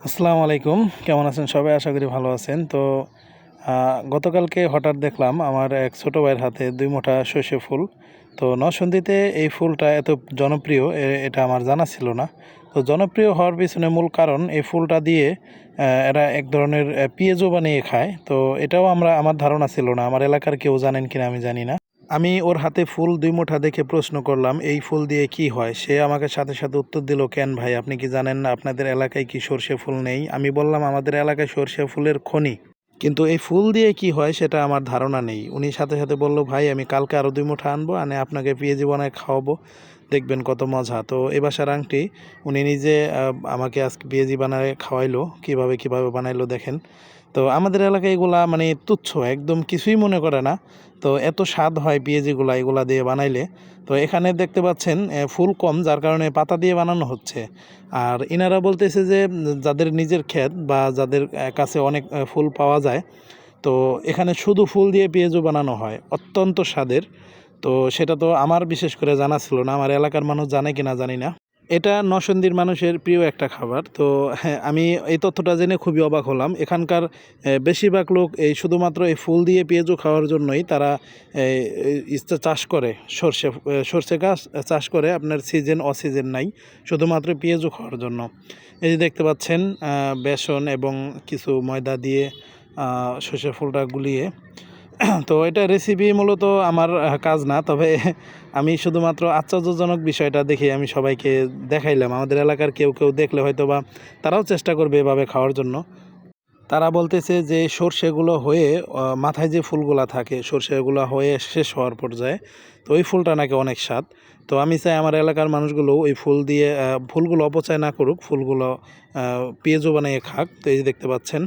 আসসালামু আলাইকুম, কেমন আছেন সবাই? আশা করি ভালো আছেন। তো গতকালকে হঠাৎ দেখলাম আমার এক ছোট ভাইয়ের হাতে ২ মুঠা সর্ষে ফুল। তো নরসিংদীতে এই ফুলটা এত জনপ্রিয় এটা আমার জানা ছিল না। তো জনপ্রিয় হওয়ার পিছনে মূল কারণ এই ফুলটা দিয়ে এরা এক ধরনের পেঁয়াজু বানিয়ে খায়। তো এটাও আমার ধারণা ছিল না। আমার এলাকার কেউ জানেন কিনা আমি জানি না। আমি ওর হাতে ফুল ২ মুঠা দেখে প্রশ্ন করলাম, "এই ফুল দিয়ে কি হয়?" সে আমাকে সাথে, সাথে উত্তর দিল, "কেন ভাই, আপনি কি জানেন না আপনাদের এলাকায় কি সর্ষে ফুল নেই?" আমি বললাম, "আমাদের এলাকায় সর্ষে ফুলের খনি। কিন্তু এই ফুল দিয়ে কি হয় সেটা আমার ধারণা নেই।" উনি সাথে, সাথে বলল, "ভাই, আমি কালকে আরও ২ মুঠা আনবো, আনে আপনাকে পেঁয়াজি বানায় খাওয়াবো। দেখবেন কত মজা।" তো এই বাসার আন্টি উনি নিজে আমাকে আজকে পেঁয়াজি বানায় খাওয়াইলো। কিভাবে বানাইলো দেখেন। তো আমাদের এলাকায় এগুলা মানে তুচ্ছ, একদম কিছুই মনে করে না। তো এত স্বাদ হয় পেঁয়াজিগুলা এগুলা দিয়ে বানাইলে। তো এখানে দেখতে পাচ্ছেন ফুল কম, যার কারণে পাতা দিয়ে বানানো হচ্ছে। আর ইনারা বলতেছে যে যাদের নিজের ক্ষেত বা যাদের কাছে অনেক ফুল পাওয়া যায়, তো এখানে শুধু ফুল দিয়ে পেঁয়াজু বানানো হয়, অত্যন্ত স্বাদের। তো সেটা তো আমার বিশেষ করে জানা ছিল না। আমার এলাকার মানুষ জানে কিনা জানি না। এটা নরসিংদীর মানুষের প্রিয় একটা খাবার। তো হ্যাঁ, আমি এই তথ্যটা জেনে খুবই অবাক হলাম। এখানকার বেশিরভাগ লোক এই শুধুমাত্র এই ফুল দিয়ে পেঁয়াজু খাওয়ার জন্যই তারা এই চাষ করে। সর্ষে গাছ চাষ করে, আপনার সিজন অসিজন নাই। শুধুমাত্র পেঁয়াজু খাওয়ার জন্য। এই যে দেখতে পাচ্ছেন বেসন এবং কিছু ময়দা দিয়ে সর্ষে ফুলটা গুলিয়ে তো এটা রেসিপি মূলত আমার কাজ না। তবে আমি শুধুমাত্র আশ্চর্যজনক বিষয়টা দেখে আমি সবাইকে দেখাইলাম। আমাদের এলাকার কেউ দেখলে হয়তোবা তারাও চেষ্টা করবে এভাবে খাওয়ার জন্য। তারা বলতেছে যে সর্ষেগুলো হয়ে মাথায় যে ফুলগুলা থাকে, সর্ষেগুলো হয়ে শেষ হওয়ার পর্যায়ে, তো ওই ফুলটা নাকি অনেক স্বাদ। তো আমি চাই আমার এলাকার মানুষগুলো ওই ফুল দিয়ে ফুলগুলো অপচয় না করুক, ফুলগুলো পেঁয়াজু বানিয়ে খাক। তো এই যে দেখতে পাচ্ছেন।